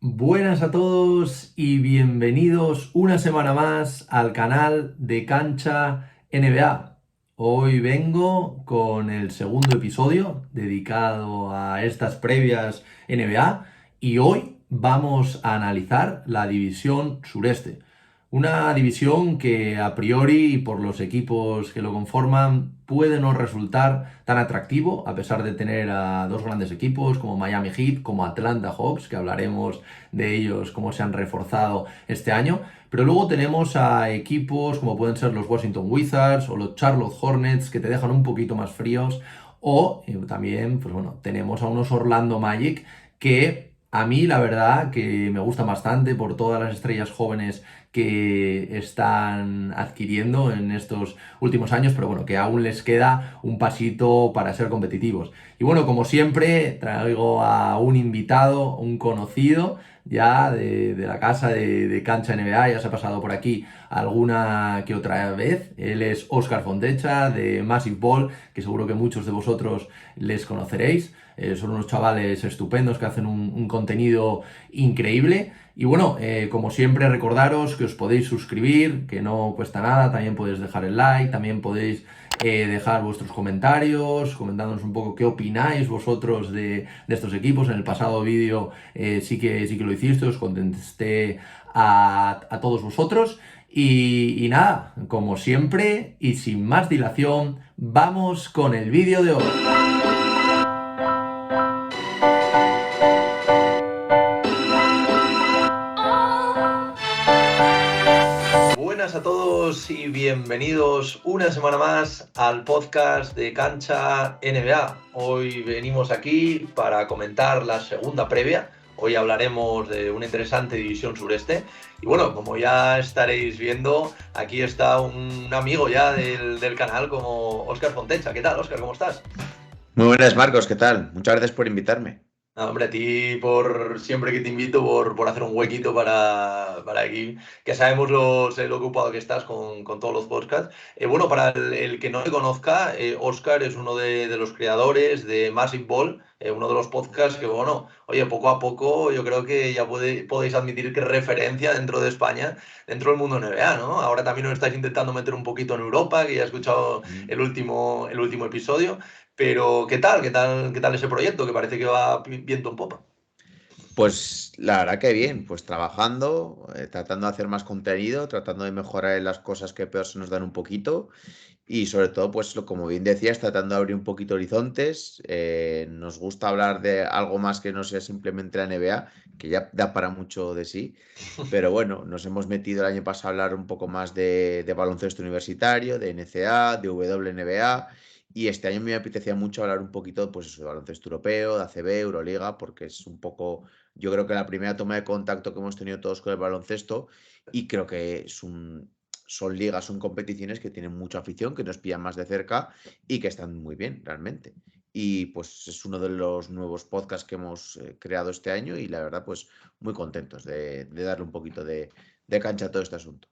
Buenas a todos y bienvenidos una semana más al canal de Cancha NBA. Hoy vengo con el segundo episodio dedicado a estas previas NBA y hoy vamos a analizar la división sureste. Una división que a priori, por los equipos que lo conforman, puede no resultar tan atractivo, a pesar de tener a dos grandes equipos como Miami Heat, como Atlanta Hawks, que hablaremos de ellos, cómo se han reforzado este año. Pero luego tenemos a equipos como pueden ser los Washington Wizards o los Charlotte Hornets, que te dejan un poquito más fríos. O también, pues bueno, tenemos a unos Orlando Magic que a mí la verdad que me gusta bastante por todas las estrellas jóvenes que están adquiriendo en estos últimos años, pero bueno, que aún les queda un pasito para ser competitivos. Y bueno, como siempre, traigo a un invitado, un conocido ya de la casa de Cancha NBA, ya se ha pasado por aquí alguna que otra vez. Él es Óscar Fontecha de Massive Ball, que seguro que muchos de vosotros les conoceréis. Son unos chavales estupendos que hacen un contenido increíble. Y bueno, como siempre, recordaros que os podéis suscribir, que no cuesta nada, también podéis dejar el like, también podéis dejar vuestros comentarios, comentándonos un poco qué opináis vosotros de estos equipos. En el pasado vídeo sí que lo hiciste, os contesté a todos vosotros. Y nada, como siempre, y sin más dilación, vamos con el vídeo de hoy. Buenas a todos y bienvenidos una semana más al podcast de Cancha NBA. Hoy venimos aquí para comentar la segunda previa. Hoy hablaremos de una interesante división sureste. Y bueno, como ya estaréis viendo, aquí está un amigo ya del canal como Óscar Fontecha. ¿Qué tal, Óscar? ¿Cómo estás? Muy buenas, Marcos, ¿qué tal? Muchas gracias por invitarme. No, hombre, a ti por siempre que te invito por hacer un huequito para aquí, que sabemos lo ocupado que estás con todos los podcasts. Bueno, para el que no le conozca, Oscar es uno de los creadores de Massive Ball, uno de los podcasts que, bueno, oye, poco a poco yo creo que ya podéis admitir que es referencia dentro de España, dentro del mundo NBA, ¿no? Ahora también os estáis intentando meter un poquito en Europa, que ya he escuchado Mm. el último episodio. Pero, ¿qué tal? ¿Qué tal ese proyecto? Que parece que va viento en popa. Pues la verdad que bien, pues trabajando, tratando de hacer más contenido, tratando de mejorar en las cosas que peor se nos dan un poquito y sobre todo, pues como bien decías, tratando de abrir un poquito horizontes. Nos gusta hablar de algo más que no sea simplemente la NBA, que ya da para mucho de sí, pero bueno, nos hemos metido el año pasado a hablar un poco más de baloncesto universitario, de NCAA, de WNBA. Y este año me apetecía mucho hablar un poquito pues, eso, de baloncesto europeo, de ACB, Euroliga, porque es un poco, yo creo que la primera toma de contacto que hemos tenido todos con el baloncesto y creo que son ligas, son competiciones que tienen mucha afición, que nos pillan más de cerca y que están muy bien, realmente. Y pues es uno de los nuevos podcasts que hemos creado este año y la verdad, pues muy contentos de darle un poquito de cancha a todo este asunto.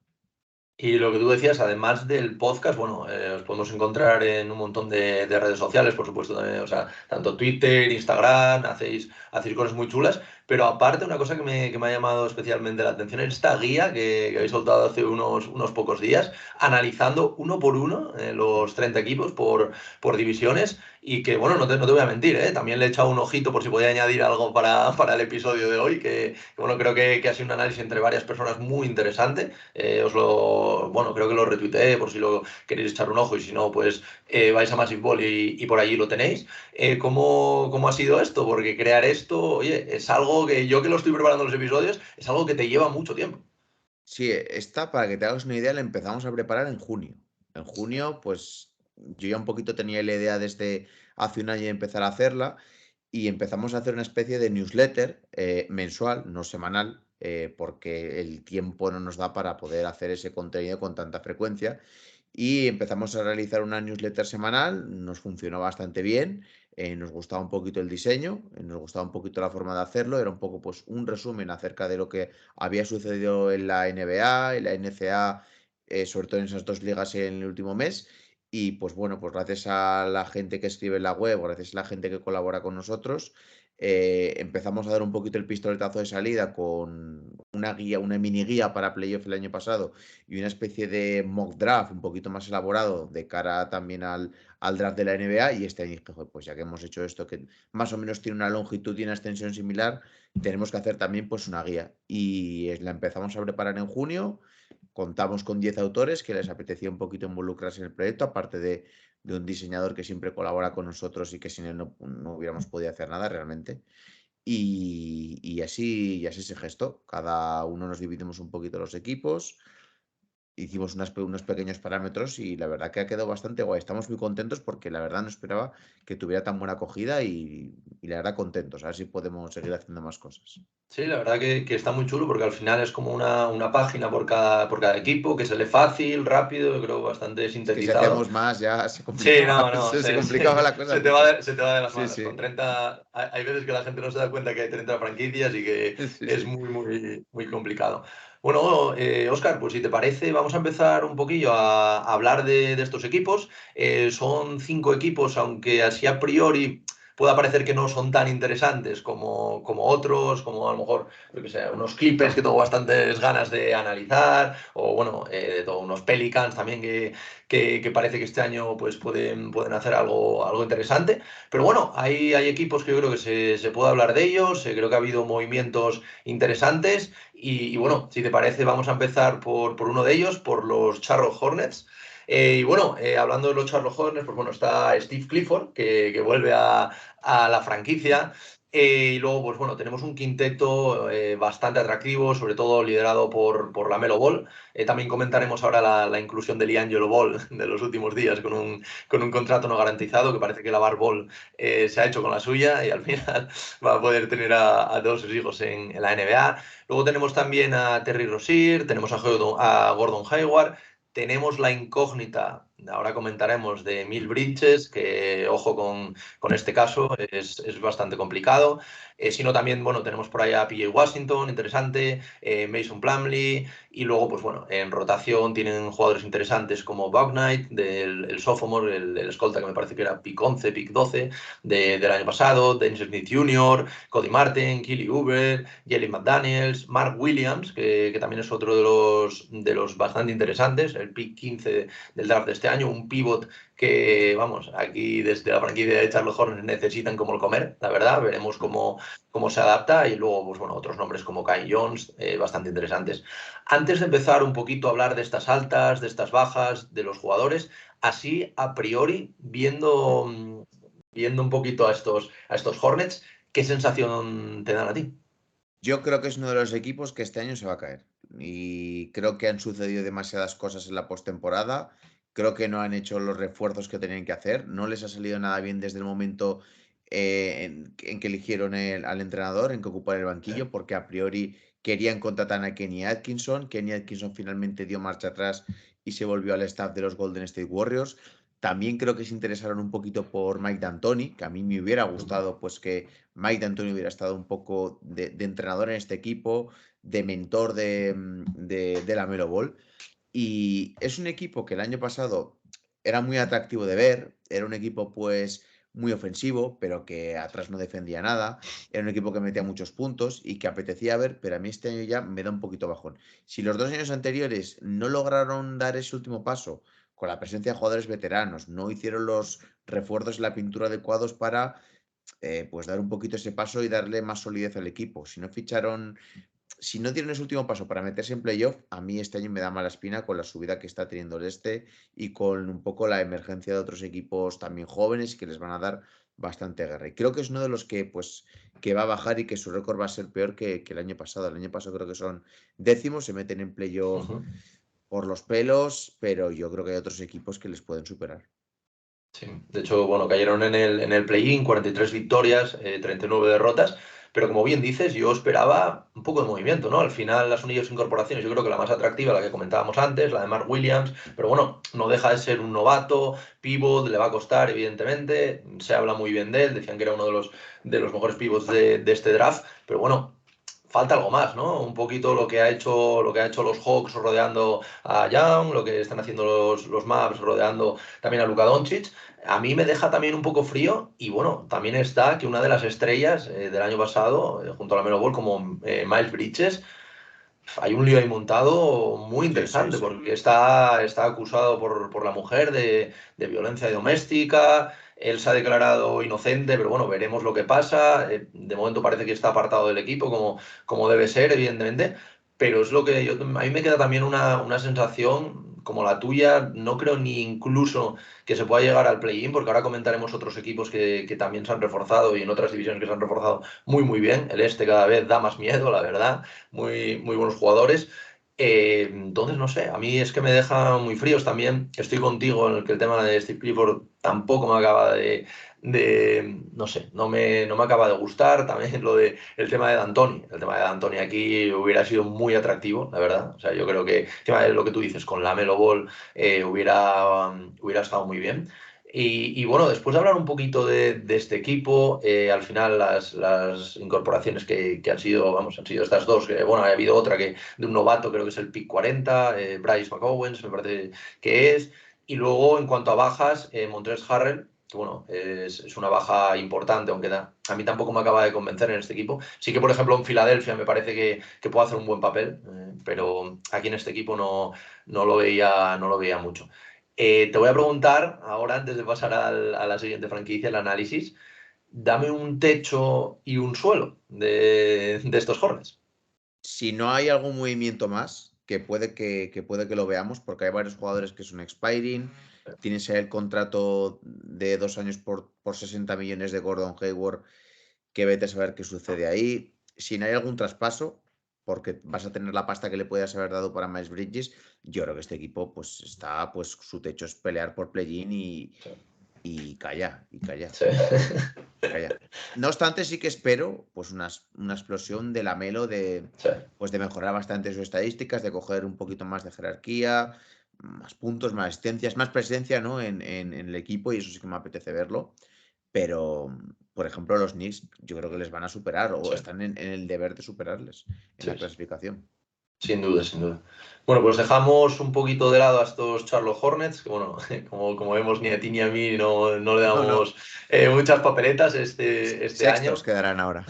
Y lo que tú decías, además del podcast, bueno, os podemos encontrar en un montón de redes sociales, por supuesto, también, o sea, tanto Twitter, Instagram, hacéis cosas muy chulas, pero aparte una cosa que me ha llamado especialmente la atención es esta guía que habéis soltado hace unos pocos días, analizando uno por uno los 30 equipos por divisiones, y que, bueno, no te voy a mentir, también le he echado un ojito por si podía añadir algo para el episodio de hoy, que, bueno, creo que ha sido un análisis entre varias personas muy interesante. Bueno, creo que lo retuiteé por si lo queréis echar un ojo y si no, pues vais a Massive Ball y por allí lo tenéis. ¿Cómo ha sido esto? Porque crear esto, oye, es algo que yo que lo estoy preparando los episodios, es algo que te lleva mucho tiempo. Sí, esta, para que te hagas una idea, la empezamos a preparar en junio. En junio, pues yo ya un poquito tenía la idea desde hace un año de empezar a hacerla y empezamos a hacer una especie de newsletter mensual, no semanal, porque el tiempo no nos da para poder hacer ese contenido con tanta frecuencia. Y empezamos a realizar una newsletter semanal, nos funcionó bastante bien, nos gustaba un poquito el diseño, nos gustaba un poquito la forma de hacerlo, era un poco pues un resumen acerca de lo que había sucedido en la NBA, en la NCAA, sobre todo en esas dos ligas en el último mes. Y pues bueno, pues gracias a la gente que escribe en la web, gracias a la gente que colabora con nosotros, empezamos a dar un poquito el pistoletazo de salida con una guía, una mini guía para playoff el año pasado y una especie de mock draft un poquito más elaborado de cara también al draft de la NBA. Y este año dije, "Joder, pues ya que hemos hecho esto, que más o menos tiene una longitud y una extensión similar, tenemos que hacer también pues una guía". Y la empezamos a preparar en junio. Contamos con 10 autores que les apetecía un poquito involucrarse en el proyecto, aparte de un diseñador que siempre colabora con nosotros y que sin él no hubiéramos podido hacer nada realmente. Y así se gestó. Cada uno nos dividimos un poquito los equipos, hicimos unos pequeños parámetros y la verdad que ha quedado bastante guay. Estamos muy contentos porque la verdad no esperaba que tuviera tan buena acogida y la verdad contentos. A ver si podemos seguir haciendo más cosas. Sí, la verdad que está muy chulo porque al final es como una página por cada equipo, que se lee fácil, rápido, yo creo bastante Es que si sintetizado. hacíamos más ya se Sí, complicaba, no, no, se complicaba la cosa mucho. se te va de las Sí, manos. sí, Con 30, hay veces que la gente no se da cuenta que hay 30 franquicias y que sí, es sí. muy, muy, muy complicado. Bueno, Óscar, pues si te parece, vamos a empezar un poquillo a hablar de estos equipos. Son 5 equipos, aunque así a priori pueda parecer que no son tan interesantes como otros, como a lo mejor, yo que sé, unos Clippers que tengo bastantes ganas de analizar, o bueno, unos Pelicans también que parece que este año pues pueden hacer algo interesante. Pero bueno, hay equipos que yo creo que se puede hablar de ellos, creo que ha habido movimientos interesantes y bueno, si te parece vamos a empezar por uno de ellos, por los Charlotte Hornets. Y bueno, hablando de los Charlotte Hornets, pues bueno, está Steve Clifford, que vuelve a la franquicia. Y luego, pues bueno, tenemos un quinteto bastante atractivo, sobre todo liderado por LaMelo Ball. También comentaremos ahora la inclusión de LiAngelo Ball de los últimos días con un contrato no garantizado, que parece que la Ball se ha hecho con la suya y al final va a poder tener a todos sus hijos en la NBA. Luego tenemos también a Terry Rozier, tenemos a Gordon Hayward, tenemos la incógnita, ahora comentaremos, de Mill Bridges, que ojo con este caso, es bastante complicado. Sino también, bueno, tenemos por ahí a PJ Washington, interesante, Mason Plumlee, y luego, pues bueno, en rotación tienen jugadores interesantes como Bucknight, el sophomore, el escolta que me parece que era pick 11, pick 12 del año pasado, Dennis Smith Jr., Cody Martin, Kelly Oubre, Jalen McDaniels, Mark Williams, que también es otro de los bastante interesantes, el pick 15 del draft de este año, un pivot que, vamos, aquí desde la franquicia de Charlotte Hornets necesitan como el comer, la verdad, veremos cómo se adapta y luego, pues bueno, otros nombres como Kai Jones, bastante interesantes. Antes de empezar un poquito a hablar de estas altas, de estas bajas, de los jugadores, así a priori, viendo un poquito a estos Hornets, ¿qué sensación te dan a ti? Yo creo que es uno de los equipos que este año se va a caer. Y creo que han sucedido demasiadas cosas en la postemporada. Creo que no han hecho los refuerzos que tenían que hacer. No les ha salido nada bien desde el momento en que eligieron al entrenador, en que ocupar el banquillo, porque a priori querían contratar a Kenny Atkinson. Kenny Atkinson finalmente dio marcha atrás y se volvió al staff de los Golden State Warriors. También creo que se interesaron un poquito por Mike D'Antoni, que a mí me hubiera gustado pues que Mike D'Antoni hubiera estado un poco de entrenador en este equipo, de mentor de LaMelo Ball. Y es un equipo que el año pasado era muy atractivo de ver, era un equipo pues muy ofensivo, pero que atrás no defendía nada, era un equipo que metía muchos puntos y que apetecía ver, pero a mí este año ya me da un poquito bajón. Si los 2 años anteriores no lograron dar ese último paso con la presencia de jugadores veteranos, no hicieron los refuerzos y la pintura adecuados para pues dar un poquito ese paso y darle más solidez al equipo. Si no dieron ese último paso para meterse en playoff, a mí este año me da mala espina con la subida que está teniendo el este y con un poco la emergencia de otros equipos también jóvenes que les van a dar bastante guerra. Y creo que es uno de los que, pues, que va a bajar y que su récord va a ser peor que el año pasado. El año pasado creo que son décimos, se meten en playoff Ujú. por los pelos, pero yo creo que hay otros equipos que les pueden superar. Sí, de hecho, bueno, cayeron en el play-in, 43 victorias, 39 derrotas, pero como bien dices, yo esperaba un poco de movimiento, ¿no? Al final, las únicas incorporaciones, yo creo que la más atractiva, la que comentábamos antes, la de Mark Williams, pero bueno, no deja de ser un novato, pivot, le va a costar, evidentemente, se habla muy bien de él, decían que era uno de los mejores pivots de este draft, pero bueno, falta algo más, ¿no? Un poquito lo que ha hecho los Hawks rodeando a Young, lo que están haciendo los Mavs rodeando también a Luka Doncic. A mí me deja también un poco frío y bueno, también está que una de las estrellas del año pasado, junto a la Melo Ball, como Miles Bridges, hay un lío ahí montado muy Sí, sí, interesante sí. porque está acusado por la mujer de violencia doméstica. Él se ha declarado inocente, pero bueno, veremos lo que pasa. De momento parece que está apartado del equipo, como debe ser, evidentemente. Pero es lo que a mí me queda también una sensación como la tuya. No creo ni incluso que se pueda llegar al play-in, porque ahora comentaremos otros equipos que también se han reforzado y en otras divisiones que se han reforzado muy, muy bien. El este cada vez da más miedo, la verdad, muy, muy buenos jugadores. Entonces, no sé, a mí es que me deja muy fríos también. Estoy contigo en el que el tema de Steve Clifford tampoco me acaba no sé, no me acaba de gustar. También el tema de D'Antoni. El tema de D'Antoni aquí hubiera sido muy atractivo, la verdad. O sea, yo creo que el tema de lo que tú dices, con la Melo Ball hubiera estado muy bien. Y bueno, después de hablar un poquito de este equipo, al final las incorporaciones que han sido, vamos, han sido estas dos, que bueno, ha habido otra que de un novato, creo que es el pick 40, Bryce McOwens, me parece que es, y luego en cuanto a bajas, Montrezl Harrell, que bueno, es una baja importante, aunque a mí tampoco me acaba de convencer en este equipo. Sí que, por ejemplo, en Filadelfia me parece que puede hacer un buen papel, pero aquí en este equipo no lo veía mucho. Te voy a preguntar ahora, antes de pasar a la siguiente franquicia, el análisis, dame un techo y un suelo de estos Hornets. Si no hay algún movimiento más, que puede que lo veamos, porque hay varios jugadores que son expiring. Tienes ahí el contrato de 2 años por 60 millones de Gordon Hayward, que vete a saber qué sucede ahí. Si no hay algún traspaso, porque vas a tener la pasta que le puedas haber dado para Miles Bridges, yo creo que este equipo pues está, pues su techo es pelear por play-in Sí, y calla, y calla. sí, Calla. No obstante, sí que espero pues una explosión de Lamelo sí, pues de mejorar bastante sus estadísticas, de coger un poquito más de jerarquía, más puntos, más asistencias, más presencia, ¿no? En el equipo, y eso sí que me apetece verlo. Pero, por ejemplo, los Knicks yo creo que les van a superar o sí, están en el deber de superarles en sí, la sí. clasificación. Sin duda, sin duda. Bueno, pues dejamos un poquito de lado a estos Charlotte Hornets, que bueno, como vemos, ni a ti ni a mí no le No, no. damos muchas papeletas este Sextos año. quedarán ahora.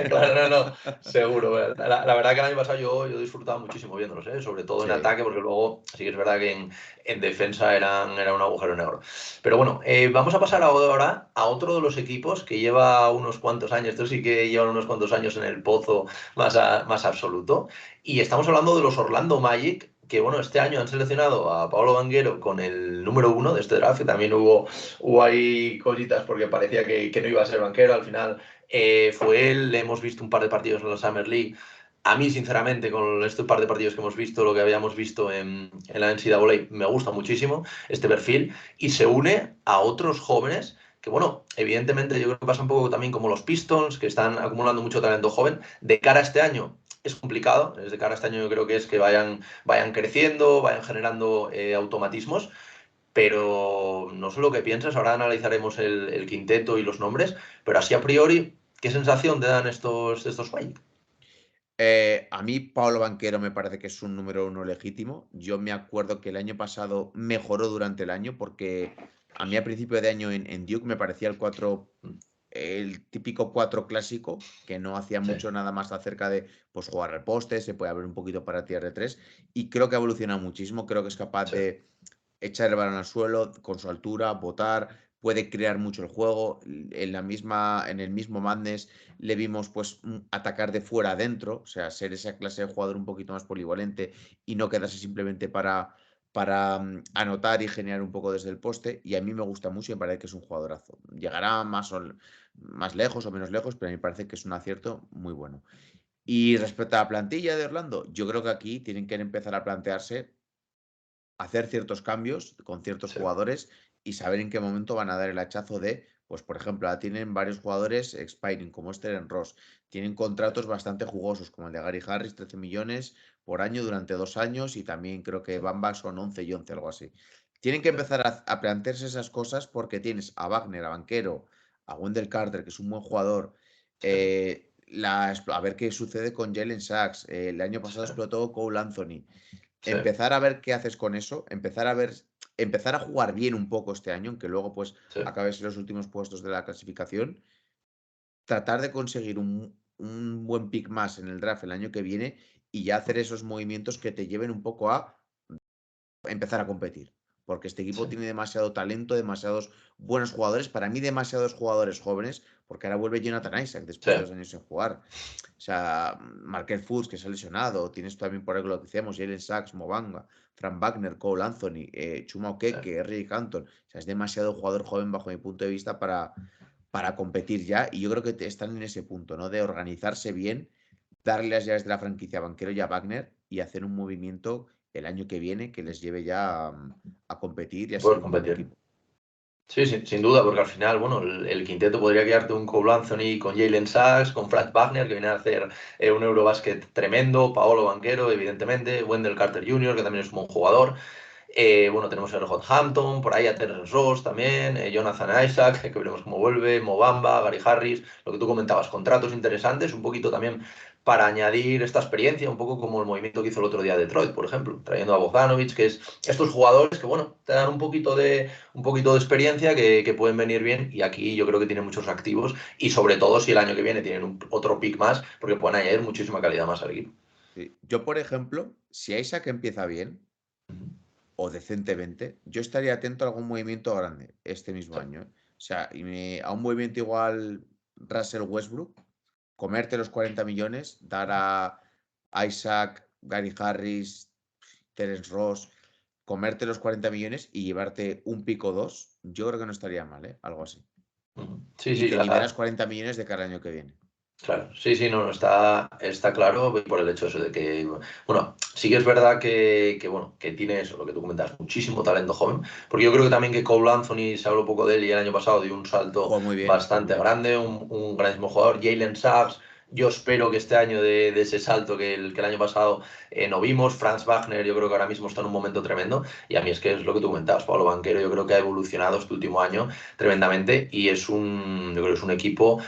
Claro, no, seguro. La verdad que el año pasado yo disfrutaba muchísimo viéndolos, ¿eh? Sobre todo en Sí. ataque, porque luego sí que es verdad que en defensa era un agujero negro. Pero bueno, vamos a pasar ahora a otro de los equipos que lleva unos cuantos años, estos sí que llevan unos cuantos años en el pozo más absoluto. Y estamos hablando de los Orlando Magic, que bueno, este año han seleccionado a Paolo Banchero con el número 1 de este draft, que también hubo ahí cositas porque parecía que no iba a ser Banchero, al final fue él. Le hemos visto un par de partidos en la Summer League. A mí, sinceramente, con este par de partidos que hemos visto, lo que habíamos visto en la NCAA, me gusta muchísimo este perfil y se une a otros jóvenes que, bueno, evidentemente yo creo que pasa un poco también como los Pistons, que están acumulando mucho talento joven. De cara a este año es complicado, de cara a este año yo creo que es que vayan creciendo, vayan generando automatismos, pero no sé lo que piensas, ahora analizaremos el quinteto y los nombres, pero así a priori, ¿qué sensación te dan estos Magic? A mí Paolo Banquero me parece que es un número uno legítimo. Yo me acuerdo que el año pasado mejoró durante el año porque a mí a principio de año en Duke me parecía el 4, el típico 4 clásico, que no hacía Sí, mucho nada más acerca de pues jugar al poste, se puede abrir un poquito para tirar de tres, y creo que ha evolucionado muchísimo. Creo que es capaz sí, de echar el balón al suelo con su altura, botar, puede crear mucho el juego. En el mismo Madness le vimos pues atacar de fuera adentro, o sea, ser esa clase de jugador un poquito más polivalente y no quedarse simplemente para anotar y generar un poco desde el poste. Y a mí me gusta mucho y me parece que es un jugadorazo. Llegará más lejos o menos lejos, pero a mí me parece que es un acierto muy bueno. Y respecto a la plantilla de Orlando, yo creo que aquí tienen que empezar a plantearse hacer ciertos cambios con ciertos sí, jugadores y saber en qué momento van a dar el hachazo de, pues por ejemplo, ahora tienen varios jugadores expiring, como Steren Ross, tienen contratos bastante jugosos, como el de Gary Harris, 13 millones por año durante 2 años, y también creo que Bamba son 11 y 11, algo así. Tienen que sí, empezar a plantearse esas cosas porque tienes a Wagner, a Banquero, a Wendell Carter, que es un buen jugador, sí, a ver qué sucede con Jalen Sachs. El año pasado Sí, explotó Cole Anthony. sí, Empezar a ver qué haces con eso, empezar a jugar bien un poco este año, aunque luego pues sí. acabes en los últimos puestos de la clasificación, tratar de conseguir un buen pick más en el draft el año que viene y ya hacer esos movimientos que te lleven un poco a empezar a competir. Porque este equipo Sí, tiene demasiado talento, demasiados buenos jugadores. Para mí, demasiados jugadores jóvenes, porque ahora vuelve Jonathan Isaac sí, después de 2 años sin jugar. O sea, Markel Fultz, que se ha lesionado. Tienes también por ahí lo que decíamos, Jalen Sachs, Mobanga, Frank Wagner, Cole Anthony, Chuma sí. Okeke, Eric Canton. O sea, es demasiado jugador joven bajo mi punto de vista para competir ya. Y yo creo que están en ese punto, ¿no? De organizarse bien, darle las llaves de la franquicia a Banquero y a Wagner y hacer un movimiento el año que viene que les lleve ya a competir y a ser Poder un buen competir. equipo. Sí, sí, sin duda, porque al final, bueno, el quinteto podría quedarte un Cole Anthony con Jalen Sachs, con Franz Wagner, que viene a hacer un Eurobasket tremendo, Paolo Banquero, evidentemente, Wendell Carter Jr., que también es un buen jugador. Bueno, tenemos el Hot Hampton, por ahí a Terrence Ross también, Jonathan Isaac, que veremos cómo vuelve, Mobamba, Gary Harris, lo que tú comentabas, contratos interesantes, un poquito también para añadir esta experiencia, un poco como el movimiento que hizo el otro día Detroit, por ejemplo, trayendo a Bogdanovic, que es estos jugadores que, bueno, te dan un poquito de experiencia que pueden venir bien y aquí yo creo que tienen muchos activos y sobre todo si el año que viene tienen otro pick más, porque pueden añadir muchísima calidad más al equipo. Sí. Yo, por ejemplo, si Isaac empieza bien o decentemente, yo estaría atento a algún movimiento grande este mismo Sí. año. O sea, a un movimiento igual Russell Westbrook, comerte los 40 millones, dar a Isaac, Gary Harris, Terence Ross, comerte los 40 millones y llevarte un pico dos, yo creo que no estaría mal, ¿eh? Algo así. Sí, Y sí, te liberas la, 40 millones de cara al año que viene. claro, sí, sí, no, no, está claro por el hecho eso de que, bueno, sí que es verdad bueno, que tiene eso, lo que tú comentas, muchísimo talento joven, porque yo creo que también que Cole Anthony, se habló un poco de él y el año pasado dio un salto Jugó muy bastante bien. grande, un grandísimo jugador, Jalen Sachs, yo espero que este año de ese salto que el año pasado no vimos, Franz Wagner yo creo que ahora mismo está en un momento tremendo, y a mí es que es lo que tú comentabas, Pablo Banquero, yo creo que ha evolucionado este último año tremendamente y yo creo que es un equipo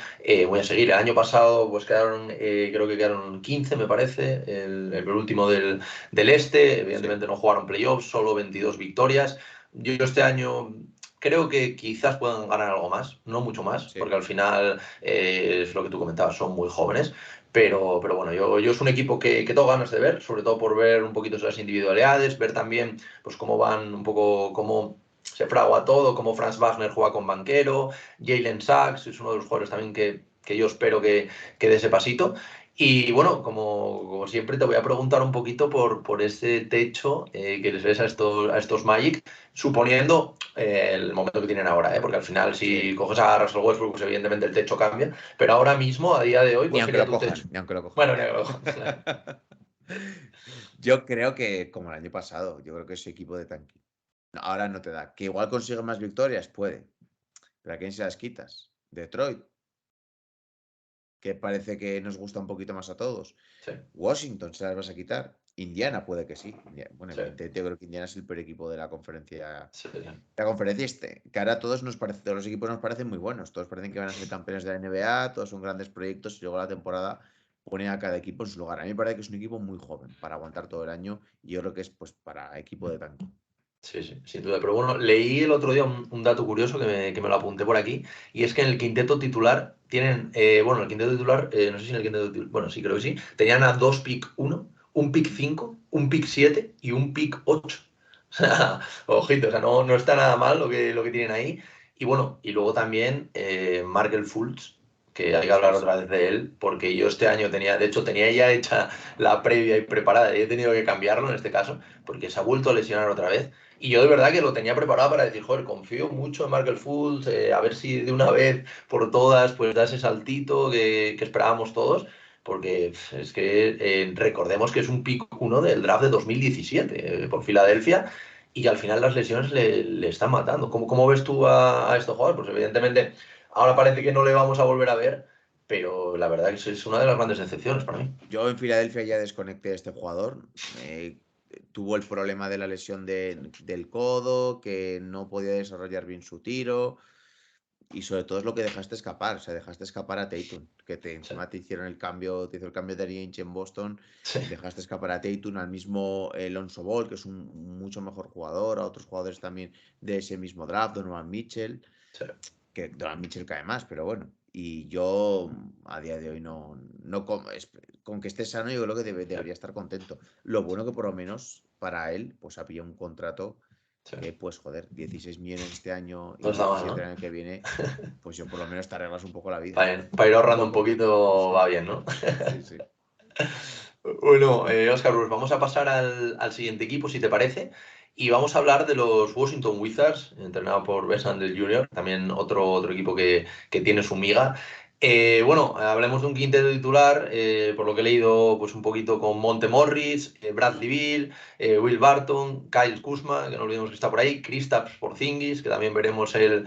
voy a seguir. El año pasado, pues quedaron, creo que quedaron 15, me parece, el penúltimo del este. Sí, Evidentemente no jugaron playoffs, solo 22 victorias. Yo este año creo que quizás puedan ganar algo más, no mucho más, sí. porque al final es lo que tú comentabas, son muy jóvenes. Pero bueno, yo es un equipo que tengo ganas de ver, sobre todo por ver un poquito las individualidades, ver también pues cómo van un poco, cómo se fragua todo, cómo Franz Wagner juega con Banquero, Jalen Sachs es uno de los jugadores también que yo espero que dé ese pasito. Y bueno, como siempre, te voy a preguntar un poquito por ese techo que les ves a estos Magic, suponiendo el momento que tienen ahora, porque al final, si Sí. coges a Russell Westbrook, pues evidentemente el techo cambia. Pero ahora mismo, a día de hoy, Ni ¿cuál aunque sería lo tu techo? cojan, ni aunque lo cojan. Bueno, negro. Yo creo que, como el año pasado, yo creo que ese equipo de tanque. Ahora no te da. Que igual consigue más victorias, puede. Pero ¿a quién se las quitas? Detroit, que parece que nos gusta un poquito más a todos. Sí, Washington, ¿se las vas a quitar? Indiana, puede que sí. Bueno, sí, evidentemente yo creo que Indiana es el peor equipo de la conferencia. sí, La conferencia que ahora todos los equipos nos parecen muy buenos. Todos parecen que van a ser campeones de la NBA, todos son grandes proyectos y luego la temporada ponen a cada equipo en su lugar. A mí me parece que es un equipo muy joven para aguantar todo el año y yo creo que es pues para equipo de tanque. sí, sí, sin duda. Pero bueno, leí el otro día un dato curioso que me lo apunté por aquí, y es que en el quinteto titular tienen, bueno, el quinteto titular, no sé si en el quinteto titular, bueno, sí, creo que sí, tenían a dos pick uno, un pick 5, un pick 7 y un pick 8. O sea, ojito, o sea, no está nada mal lo que tienen ahí. Y bueno, y luego también Markel Fultz, que hay que Sí, hablar sí. otra vez de él, porque yo este año tenía, de hecho, tenía ya hecha la previa y preparada, y he tenido que cambiarlo en este caso, porque se ha vuelto a lesionar otra vez. Y yo de verdad que lo tenía preparado para decir, joder, confío mucho en Markel Fultz, a ver si de una vez por todas pues da ese saltito que esperábamos todos, porque es que recordemos que es un pick uno del draft de 2017 por Sí, sí. Filadelfia y al final las lesiones le están matando. ¿Cómo ves tú a este jugador? Pues evidentemente ahora parece que no le vamos a volver a ver, pero la verdad que es una de las grandes decepciones para mí. Yo en Filadelfia ya desconecté a este jugador. Tuvo el problema de la lesión del codo, que no podía desarrollar bien su tiro. y sobre todo es lo que dejaste escapar. O sea, dejaste escapar a Tatum, que encima te hicieron el cambio, te hizo el cambio de Ainge en Boston. Sí, Dejaste escapar a Tatum, al mismo Lonzo Ball, que es un mucho mejor jugador, a otros jugadores también de ese mismo draft, Donovan Mitchell, sí. que Donovan Mitchell cae más, pero bueno. Y yo a día de hoy con que esté sano, yo creo que debería estar contento. Lo bueno que por lo menos para él, pues había un contrato Sí. que, pues joder, 16 millones este año No y está mal, 17 el ¿no? año que viene, pues yo por lo menos te arreglas un poco la vida. Para ir ahorrando un poquito Sí, va bien, ¿no? sí, sí. Bueno, Oscar, pues vamos a pasar al siguiente equipo, si te parece, y vamos a hablar de los Washington Wizards, entrenado por Wes Unseld Jr., también otro equipo que tiene su miga. Bueno, hablemos de un quinteto titular, por lo que he leído, pues un poquito con Monte Morris, Bradley Beal, Will Barton, Kyle Kuzma, que no olvidemos que está por ahí, Kristaps Porzingis, que también veremos el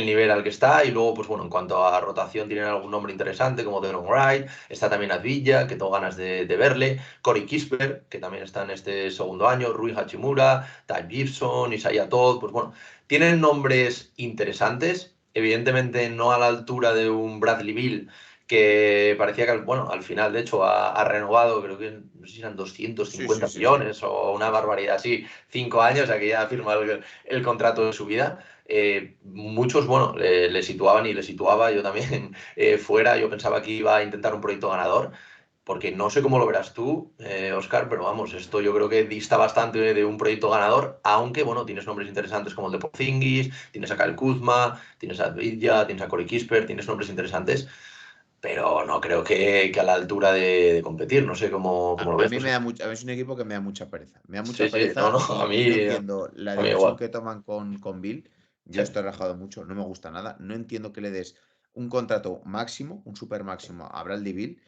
nivel al que está, y luego, pues bueno, en cuanto a rotación, tienen algún nombre interesante como Delon Wright, está también Advilla, que tengo ganas de verle, Corey Kispert, que también está en este segundo año, Rui Hachimura, Ty Gibson, Isaiah Todd, pues bueno, tienen nombres interesantes, evidentemente no a la altura de un Bradley Beal, que parecía que, bueno, al final, de hecho, ha renovado, creo que no sé si eran Sí, sí, 250 sí, sí. millones o una Sí, sí. barbaridad así, 5 años, o sea que ya ha firmado el contrato de su vida. Muchos, bueno, le situaban y le situaba yo también fuera. Yo pensaba que iba a intentar un proyecto ganador, porque no sé cómo lo verás tú, Oscar, pero vamos, esto yo creo que dista bastante de un proyecto ganador, aunque, bueno, tienes nombres interesantes como el de Porzingis, tienes a Kyle Kuzma, tienes a Advilla, tienes a Corey Kispert, tienes nombres interesantes, pero no creo que a la altura de competir, no sé cómo lo A ves, mí no me sé. da mucha, a mí es un equipo que me da mucha pereza. Me da Sí, mucha sí, no, pereza no, y no entiendo la a mí decisión igual. que toman con Bill. Yo Sí, estoy rajado mucho, no me gusta nada. No entiendo que le des un contrato máximo, un super máximo a Bradley Bill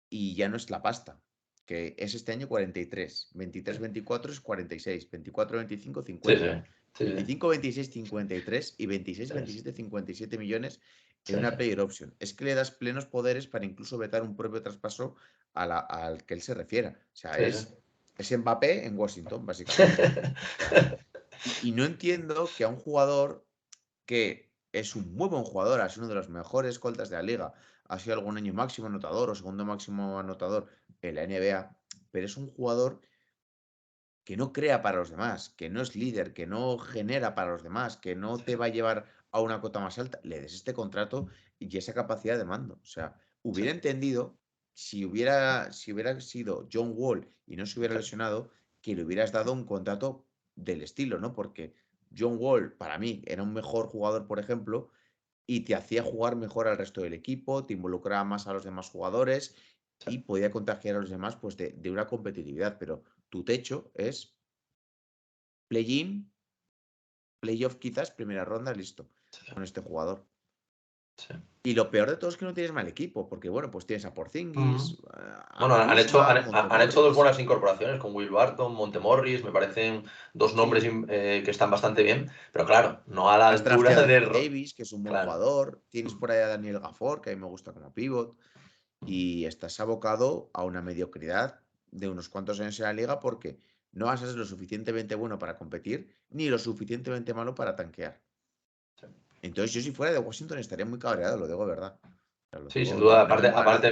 y ya no es la pasta, que es este año 43. sí, 23-24 es 46. 24-25, sí, sí, 50. sí, 25-26, 53 y sí, 26-27, 57 millones en sí, una player option. Es que le das plenos poderes para incluso vetar un propio traspaso al que él se refiera. O sea, sí, sí. es Mbappé en Washington, básicamente. O sea, y no entiendo que a un jugador que es un muy buen jugador, ha sido uno de los mejores escoltas de la liga, ha sido algún año máximo anotador o segundo máximo anotador en la NBA, pero es un jugador que no crea para los demás, que no es líder, que no genera para los demás, que no te va a llevar a una cota más alta, le des este contrato y esa capacidad de mando. O sea, Sí, hubiera entendido si hubiera sido John Wall y no se hubiera sí, lesionado, que le hubieras dado un contrato del estilo, ¿no? Porque John Wall, para mí, era un mejor jugador, por ejemplo, y te hacía jugar mejor al resto del equipo, te involucraba más a los demás jugadores sí, y podía contagiar a los demás pues de una competitividad, pero tu techo es play-in, playoff quizás, primera ronda, listo, sí, con este jugador. sí. Y lo peor de todo es que no tienes mal equipo, porque bueno, pues tienes a Ujú. Porzingis, a Bueno, Kuzma, han hecho dos Montemorris. buenas incorporaciones con Will Barton, Montemorris, me parecen dos nombres Sí, que están bastante bien, pero claro, no a la has altura drafteado a de... Anthony Davis, que es un buen Claro. jugador, tienes por ahí a Daniel Gafford, que a mí me gusta como pivot, y estás abocado a una mediocridad de unos cuantos años en la liga porque no vas a ser lo suficientemente bueno para competir ni lo suficientemente malo para tanquear. Entonces yo si fuera de Washington estaría muy cabreado, lo digo de verdad. O sea, lo Sí, sin digo, duda. no me mola nada.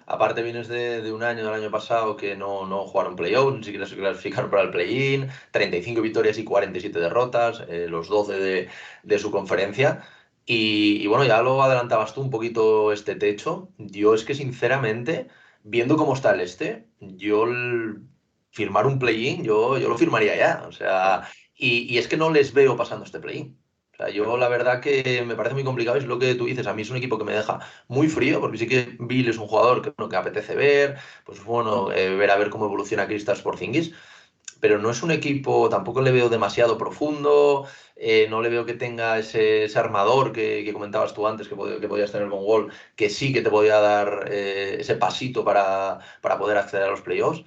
Aparte vienes de un año, del año pasado, que no jugaron playoff, ni siquiera se clasificaron para el play-in, 35 victorias y 47 derrotas, los 12 de su conferencia. Y bueno, ya lo adelantabas tú un poquito este techo. Yo es que sinceramente, viendo cómo está el este, firmar un play-in, yo lo firmaría ya. O sea, Claro, y es que no les veo pasando este play-in. O sea, yo claro. la verdad que me parece muy complicado, es lo que tú dices, a mí es un equipo que me deja muy frío, porque sí que Bill es un jugador que, bueno, que apetece ver, pues bueno, ver a ver cómo evoluciona Kristaps Porzingis, pero no es un equipo, tampoco le veo demasiado profundo, no le veo que tenga ese armador que comentabas tú antes, que podías tener con Wall, que sí que te podía dar ese pasito para poder acceder a los playoffs.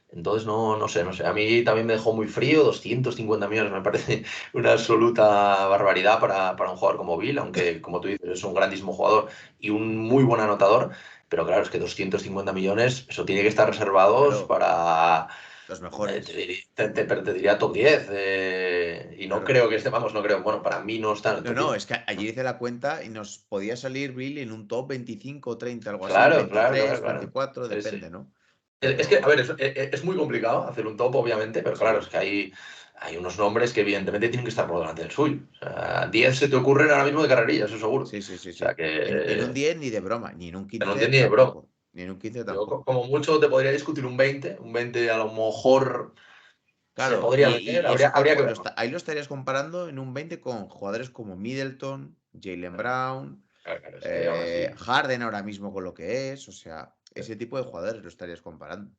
Entonces, no sé. A mí también me dejó muy frío, 250 millones me parece una absoluta barbaridad para un jugador como Bill, aunque, como tú dices, es un grandísimo jugador y un muy buen anotador. Pero claro, es que 250 millones, eso tiene que estar reservados Claro. para... Los te, mejores. pero te diría top 10. Y no Claro. creo que esté, vamos, no creo. Bueno, para mí no está en el No, top no, 10. es que ayer hice la cuenta y nos podía salir Billy en un top 25 o 30, algo así, Claro, claro, claro, 23, claro. 24, Sí, sí. depende, ¿no? Es que, a Pero ver, es muy complicado hacer un top, obviamente, pero claro, es sí, que hay unos nombres que evidentemente tienen que estar por delante del suyo. O sea, 10 se te ocurren ahora mismo de carrerilla, eso seguro. sí, sí, sí, O sea sí. En un que 10 ni de broma, ni en un no 15 entiendo ni de broma. tampoco. Ni en un 15 Yo tampoco. como mucho te podría discutir un 20 a lo mejor se Claro, podría meter, y habría, eso que habría que verlo. ahí lo estarías comparando en un 20 con jugadores como Middleton, Jaylen Brown, Claro, claro, es que aún así. Harden ahora mismo con lo que es, o sea, eh, ese tipo de jugadores lo estarías comparando.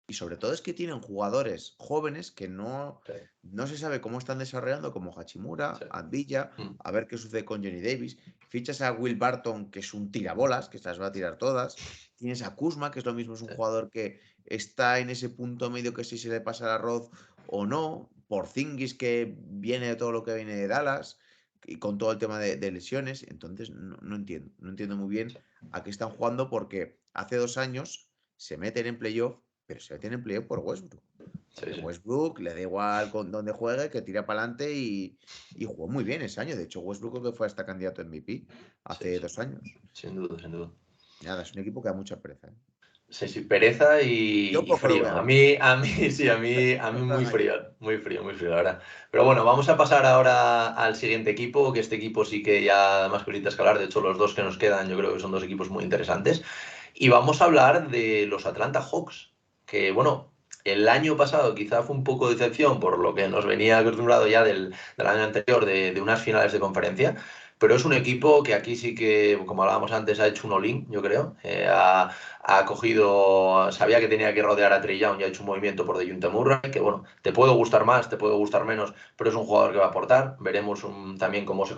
Y sobre todo es que tienen jugadores jóvenes que Sí, no se sabe cómo están desarrollando, como Hachimura, sí. Andilla, Mm, a ver qué sucede con Johnny Davis. Fichas a Will Barton, que es un tirabolas, que se las va a tirar todas. Tienes a Kuzma, que es lo mismo, es un sí, jugador que está en ese punto medio que si se le pasa el arroz o no. Porzingis, que viene de todo lo que viene de Dallas y con todo el tema de lesiones. Entonces, no entiendo. No entiendo muy bien a qué están jugando porque hace 2 años se meten en playoff, pero se meten en playoff por Westbrook. sí, Porque sí. Westbrook le da igual con dónde juegue, que tira para adelante y jugó muy bien ese año. De hecho, Westbrook creo que fue hasta candidato a MVP Sí, hace sí. 2 años. Sin duda, sin duda. Nada, es un equipo que da mucha pereza. ¿Eh? Sí, sí, pereza Yo y poco lo frío. veo. A mí sí, a mí muy frío, la verdad. Pero bueno, vamos a pasar ahora al siguiente equipo, que este equipo sí que ya más cositas que hablar. De hecho, los dos que nos quedan, yo creo que son dos equipos muy interesantes. Y vamos a hablar de los Atlanta Hawks, que bueno, el año pasado quizá fue un poco de decepción por lo que nos venía acostumbrado ya del año anterior de unas finales de conferencia. Pero es un equipo que aquí sí que, como hablábamos antes, ha hecho un all-in, yo creo. Ha cogido, sabía que tenía que rodear a Trey Young y ha hecho un movimiento por DeJounte Murray, que bueno, te puede gustar más, te puede gustar menos, pero es un jugador que va a aportar. Veremos también cómo se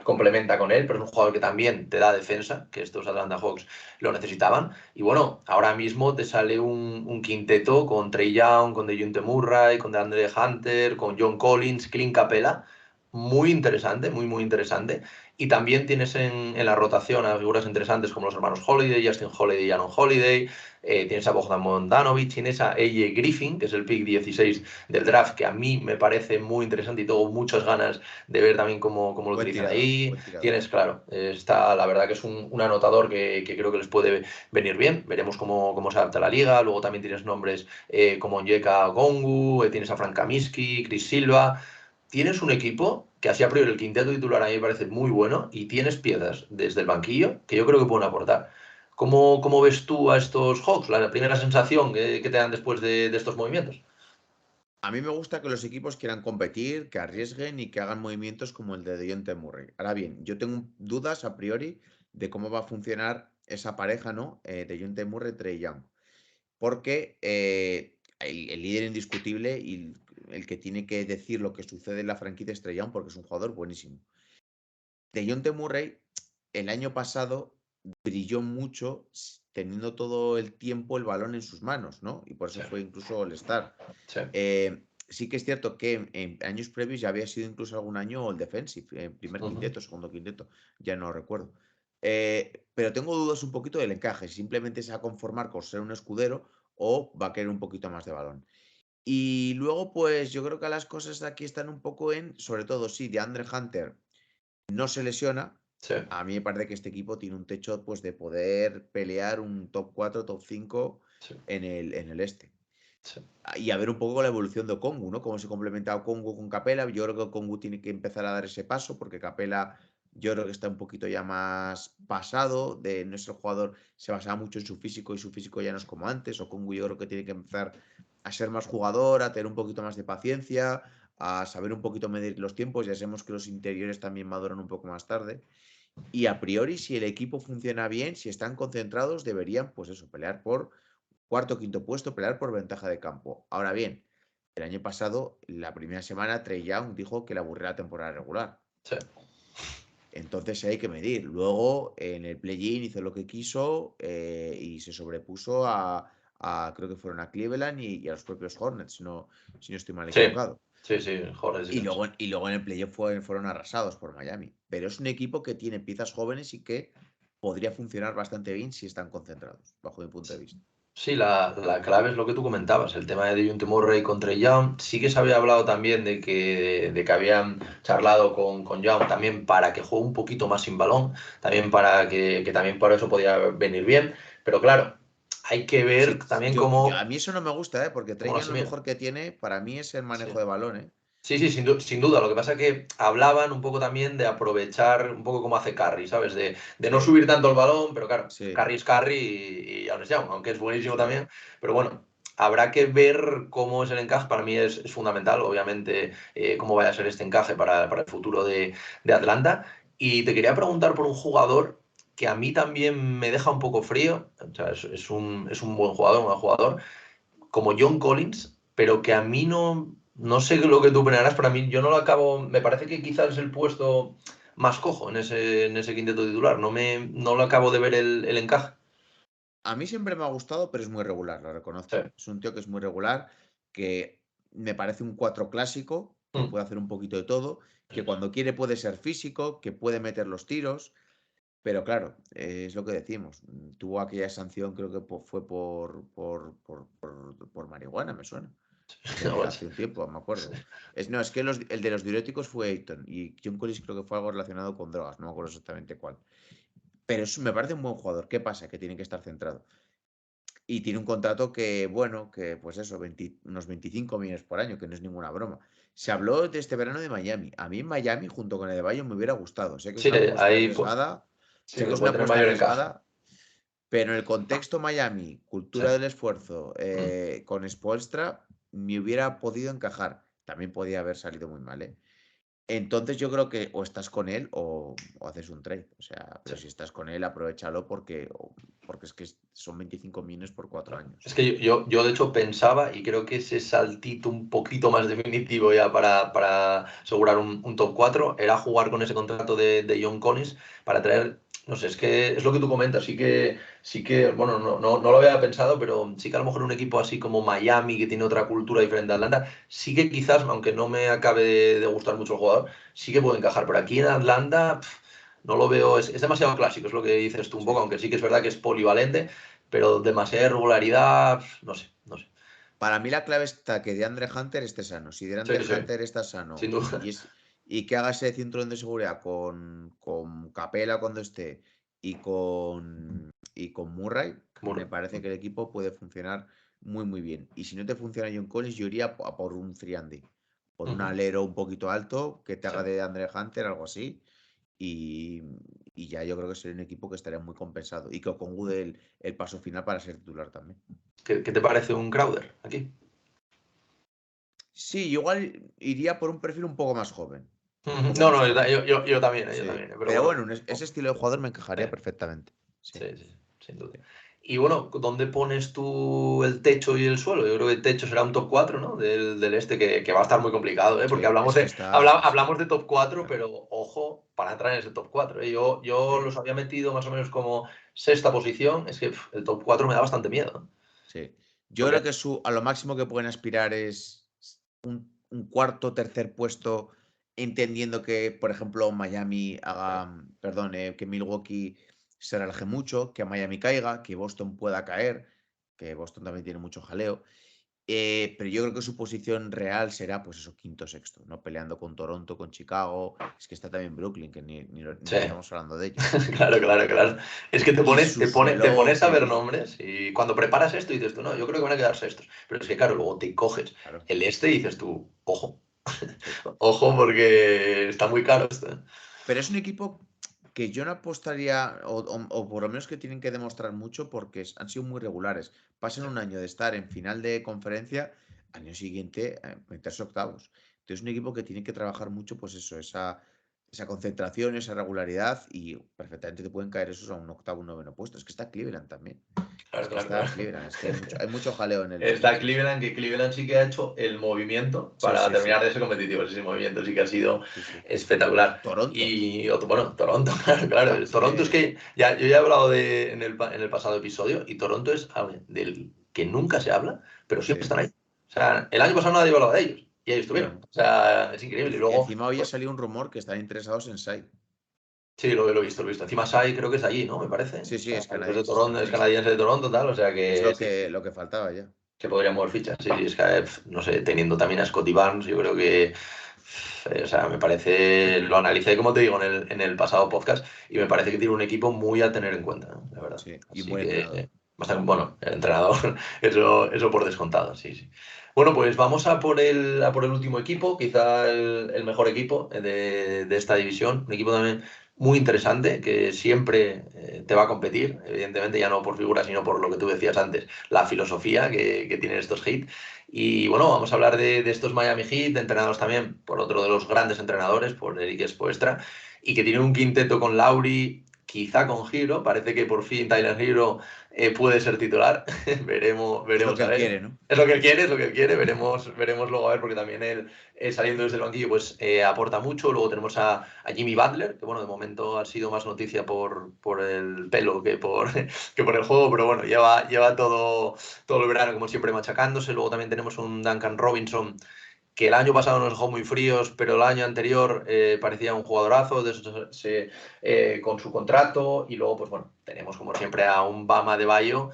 complementa con él, pero es un jugador que también te da defensa, que estos Atlanta Hawks lo necesitaban. Y bueno, ahora mismo te sale un quinteto con Trey Young, con DeJounte Murray, con DeAndre Hunter, con John Collins, Clint Capela. Muy interesante, muy interesante. Y también tienes en la rotación a figuras interesantes como los hermanos Holiday, Justin Holiday y Aaron Holiday. Tienes a Bogdan Bogdanovic, tienes a AJ Griffin, que es el pick 16 del draft, que a mí me parece muy interesante y tengo muchas ganas de ver también cómo lo Buen utilizan tirador, ahí. buen tirador. Tienes, claro, está la verdad que es un anotador que creo que les puede venir bien. Veremos cómo se adapta a la liga. Luego también tienes nombres como Onyeka Okongwu, tienes a Frank Kaminsky, Chris Silva. Tienes un equipo que así a priori el quinteto titular a mí me parece muy bueno y tienes piezas desde el banquillo que yo creo que pueden aportar. ¿Cómo ves tú a estos Hawks? La primera sensación que te dan después de estos movimientos. A mí me gusta que los equipos quieran competir, que arriesguen y que hagan movimientos como el de DeJounte Murray. Ahora bien, yo tengo dudas a priori de cómo va a funcionar esa pareja, ¿no? DeJounte Murray, Trey Young. Porque el líder indiscutible y el que tiene que decir lo que sucede en la franquicia es Trey Young, porque es un jugador buenísimo. DeJounte Murray el año pasado brilló mucho teniendo todo el tiempo el balón en sus manos, ¿no? Y por eso Sí, fue incluso All-Star. sí. Sí que es cierto que en años previos ya había sido incluso algún año All Defensive, primer Ujú. quinteto, segundo quinteto, ya no lo recuerdo. Pero tengo dudas un poquito del encaje, si simplemente se va a conformar con ser un escudero o va a querer un poquito más de balón. Y luego, pues yo creo que las cosas de aquí están un poco sobre todo, sí, de Andre Hunter no se lesiona. Sí, A mí me parece que este equipo tiene un techo pues, de poder pelear un top 4 top 5 sí, en el este. sí. Y a ver un poco la evolución de Okongu, ¿no? Cómo se complementa Okongu con Capela. Yo creo que Okongu tiene que empezar a dar ese paso porque Capela yo creo que está un poquito ya más pasado. De nuestro jugador se basaba mucho en su físico y su físico ya no es como antes. Okongu yo creo que tiene que empezar a ser más jugador, a tener un poquito más de paciencia, a saber un poquito medir los tiempos. Ya sabemos que los interiores también maduran un poco más tarde. Y a priori, si el equipo funciona bien, si están concentrados, deberían, pues eso, pelear por cuarto, quinto puesto, pelear por ventaja de campo. Ahora bien, el año pasado, la primera semana, Trey Young dijo que le aburría la temporada regular. Sí. Entonces hay que medir. Luego, en el play-in hizo lo que quiso y se sobrepuso creo que fueron a Cleveland y a los propios Hornets, si no estoy mal Sí, equivocado. sí, sí, Hornets Y Defense. luego en el playoff fueron arrasados por Miami. Pero es un equipo que tiene piezas jóvenes y que podría funcionar bastante bien si están concentrados, bajo mi punto de vista. Sí, la clave es lo que tú comentabas, el tema de DeJounte Murray contra Young. Sí que se había hablado también de que habían charlado con Young también para que juegue un poquito más sin balón, también para que también por eso podía venir bien. Pero claro, hay que ver Sí, también a cómo, mí eso no me gusta, ¿eh? Porque cómo Trae lo Young lo asimila. mejor que tiene para mí es el Sí. manejo de balón, ¿eh? Sí, sí, sin duda. Lo que pasa es que hablaban un poco también de aprovechar un poco como hace Curry, ¿sabes? De no Sí, subir tanto el balón, pero claro, sí, Curry es Curry y Young es Young, aunque es buenísimo sí. también. Pero bueno, habrá que ver cómo es el encaje. Para mí es fundamental, obviamente, cómo vaya a ser este encaje para el futuro de Atlanta. Y te quería preguntar por un jugador que a mí también me deja un poco frío. O sea, es un un buen jugador como John Collins, pero que a mí no sé lo que tú opinarás, pero a mí yo no lo acabo, me parece que quizás es el puesto más cojo en ese quinteto titular, no lo acabo de ver el encaje. A mí siempre me ha gustado, pero es muy regular, lo Sí. reconozco. Es un tío que es muy regular, que me parece un 4 clásico, que Mm, puede hacer un poquito de todo, sí, que sí. cuando quiere puede ser físico, que puede meter los tiros, pero claro, es lo que decimos. Tuvo aquella sanción, creo que fue por marihuana, me suena. No, Hace un tiempo, me sí. acuerdo. No, es que el de los diuréticos fue Ayton y John Collins creo que fue algo relacionado con drogas, no me acuerdo exactamente cuál. Pero me parece un buen jugador. ¿Qué pasa? Que tiene que estar centrado. Y tiene un contrato que, bueno, que pues eso, unos 25 millones por año, que no es ninguna broma. Se habló de este verano de Miami. A mí en Miami, junto con el de Bayern, me hubiera gustado. Sé que es Sí, una apuesta ahí arriesgada, sí, sé que es una puede tener apuesta mayor encaje. arriesgada, pero en el contexto Miami, Sí. cultura del esfuerzo, Mm. con Spoelstra, me hubiera podido encajar. También podía haber salido muy mal, ¿eh? Entonces yo creo que o estás con él o haces un trade. O sea, pero Sí. si estás con él, aprovéchalo porque es que son 25 millones por 4 años. Es que yo de hecho pensaba, y creo que ese saltito un poquito más definitivo ya para asegurar un top 4 era jugar con ese contrato de John Collins para traer, no sé, es que es lo que tú comentas, sí que bueno, no lo había pensado, pero sí que a lo mejor un equipo así como Miami, que tiene otra cultura diferente a Atlanta, sí que quizás, aunque no me acabe de gustar mucho el jugador, sí que puede encajar, pero aquí en Atlanta no lo veo, es demasiado clásico, es lo que dices tú un poco, Sí. aunque sí que es verdad que es polivalente, pero demasiada irregularidad, no sé, no sé. Para mí la clave está que DeAndre Hunter esté sano. Si Sí, DeAndre sí, Hunter está sin sano duda. y que haga ese cinturón de seguridad con Capela cuando esté y con Murray, me Muro. parece que el equipo puede funcionar muy, muy bien. Y si no te funciona John Collins, yo iría a por un 3 por un Ujú. alero un poquito alto que te Sí. haga de DeAndre Hunter, algo así. Y, y ya yo creo que sería un equipo que estaría muy compensado y que Okongwu dé el paso final para ser titular también. ¿Qué te parece un Crowder aquí? Sí, igual iría por un perfil un poco más joven. Un Ujú. poco No, más no, joven. yo Sí. también, pero Pero bueno. bueno, ese estilo de jugador me Sí, encajaría perfectamente. Sí. sí, sí, sin duda. Sí. Y bueno, ¿dónde pones tú el techo y el suelo? Yo creo que el techo será un top 4, ¿no? Del este, que va a estar muy complicado, ¿eh? Porque Sí, hablamos es que de, está. Sí, hablamos de top 4, claro. pero ojo, para entrar en ese top 4, ¿eh? Yo Sí, los había metido más o menos como sexta posición. Es que el top 4 me da bastante miedo. sí. Yo creo Porque que a lo máximo que pueden aspirar es un cuarto, tercer puesto, entendiendo que, por ejemplo, Miami haga, perdón, que Milwaukee se relaje mucho, que Miami caiga, que Boston pueda caer, que Boston también tiene mucho jaleo. Pero yo creo que su posición real será, pues eso, quinto, sexto, ¿no? Peleando con Toronto, con Chicago. Es que está también Brooklyn, que ni sí. estamos hablando de ellos. Claro, claro, claro. Es que te Y pones, su te suelo, pones a ver que. nombres y cuando preparas esto dices tú, no, yo creo que van a quedarse estos. Pero es que, claro, luego te coges Claro, el este y dices tú, ojo, sí. ojo, porque está muy caro esto. ¿Eh? Pero es un equipo que yo no apostaría, o por lo menos que tienen que demostrar mucho porque han sido muy regulares. Pasan Sí. un año de estar en final de conferencia, año siguiente meterse octavos. Entonces es un equipo que tiene que trabajar mucho, pues eso, esa concentración, esa regularidad y perfectamente te pueden caer esos a un octavo, un noveno puesto. Es que está Cleveland también. Es Claro, que claro, está claro. Cleveland, es que hay mucho jaleo en el oeste, Está sí, sí. Cleveland, que Cleveland sí que ha hecho el movimiento Sí, para sí, sí, terminar de ser competitivo. Ese movimiento sí que ha sido sí, sí. espectacular. Toronto. Y bueno, Toronto, claro, claro. Es Toronto es que, que yo ya he hablado en el pasado episodio y Toronto es algo del que nunca se habla, pero siempre sí, están ahí. O sea, el año pasado nadie hablaba de ellos y ahí estuvieron. no. O sea, es increíble. Y luego, Encima hoy ha salido un rumor que están interesados en Sai. Sí, lo he visto, lo he visto. Encima Sai creo que es allí, ¿no? Me parece. Sí, O sí, sea, es es de canadiense, es Toronto, es canadiense. canadiense de Toronto, tal, o sea Es que sí, lo que faltaba ya. que podría mover fichas. Sí, sí, es que, no sé, teniendo también a Scotty Barnes, yo creo que, o sea, me parece, lo analicé, como te digo, en el pasado podcast, y me parece que tiene un equipo muy a tener en cuenta, ¿no? La verdad. Sí, y un Así buen que, entrenador. bastante, bueno, el entrenador, eso por descontado, sí, sí. Bueno, pues vamos a por el último equipo, quizá el mejor equipo de esta división, un equipo también muy interesante, que siempre te va a competir, evidentemente ya no por figuras, sino por lo que tú decías antes, la filosofía que tienen estos Heat. Y bueno, vamos a hablar de estos Miami Heat, entrenados también por otro de los grandes entrenadores, por Eric Spoelstra, y que tienen un quinteto con Lauri, quizá con Hero. Parece que por fin Tyler Hero puede ser titular. veremos, Es lo veremos que a él ver. quiere, ¿no? Es lo que él quiere, es lo que él quiere. Veremos luego a ver, porque también él, saliendo desde el banquillo, pues aporta mucho. Luego tenemos a Jimmy Butler, que bueno, de momento ha sido más noticia por el pelo que por el juego, pero bueno, lleva todo el verano, como siempre, machacándose. Luego también tenemos un Duncan Robinson que el año pasado nos dejó muy fríos, pero el año anterior parecía un jugadorazo con su contrato. Y luego, pues bueno, tenemos como siempre a un Bama de Bayo,